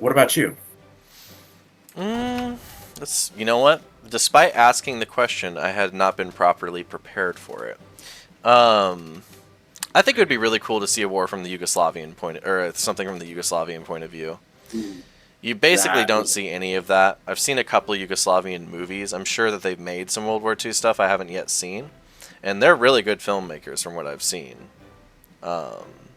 What about you? You know what? Despite asking the question, I had not been properly prepared for it. Um, I think it would be really cool to see a war from the Yugoslavian point, or something from the Yugoslavian point of view. Ooh, You basically that don't was see any of that. I've seen a couple of Yugoslavian movies. I'm sure that they've made some World War II stuff I haven't yet seen, and they're really good filmmakers from what I've seen. Um,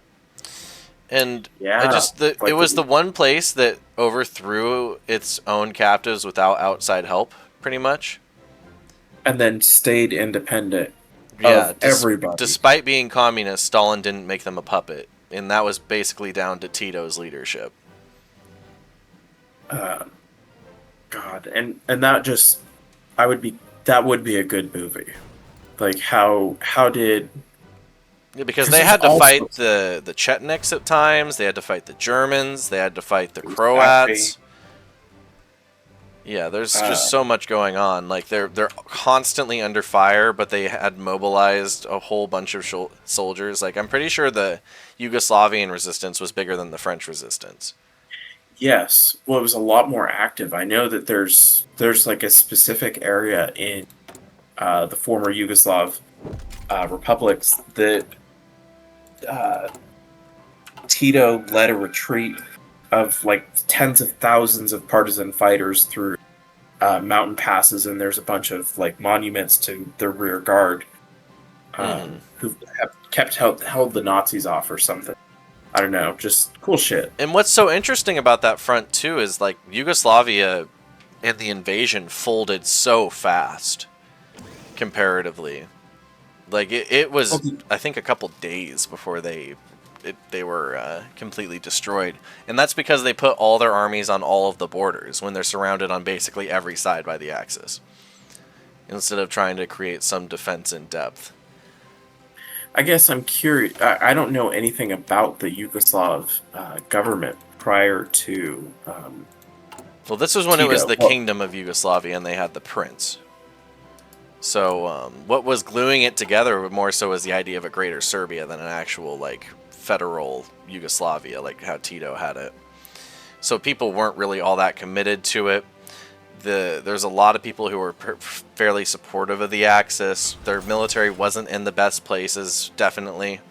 and yeah, it like was the the one place that overthrew its own captives without outside help, pretty much. and then stayed independent Yeah, of everybody. despite being communist, Stalin didn't make them a puppet, and that was basically down to Tito's leadership. Uh, God, and that just I would be that would be a good movie. Like how did Yeah, because because they there's had to also fight the Chetniks at times, they had to fight the Germans, they had to fight the exactly Croats. Yeah, there's just uh, so much going on. Like they're constantly under fire, but they had mobilized a whole bunch of soldiers. Like I'm pretty sure the Yugoslavian resistance was bigger than the French resistance. yes. Well, it was a lot more active. I know that there's like a specific area in the former Yugoslav republics that uh, Tito led a retreat of like tens of thousands of partisan fighters through mountain passes, and there's a bunch of like monuments to the rear guard Hmm. who have held the Nazis off or something. I don't know, just cool shit. And what's so interesting about that front too is like Yugoslavia and the invasion folded so fast comparatively. Like it Well, was, I think, a couple days before they were completely destroyed, and that's because they put all their armies on all of the borders when they're surrounded on basically every side by the Axis, instead of trying to create some defense in depth. I guess I'm curious. I don't know anything about the Yugoslav government prior to Well, this was when it was Tito. the Well, Kingdom of Yugoslavia, and they had the prince. So what was gluing it together more so was the idea of a greater Serbia than an actual like federal Yugoslavia, like how Tito had it. So people weren't really all that committed to it. There's a lot of people who were fairly supportive of the Axis. Their military wasn't in the best places, definitely,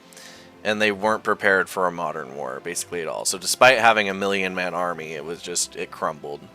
and they weren't prepared for a modern war, basically at all. So despite having a million-man army, it crumbled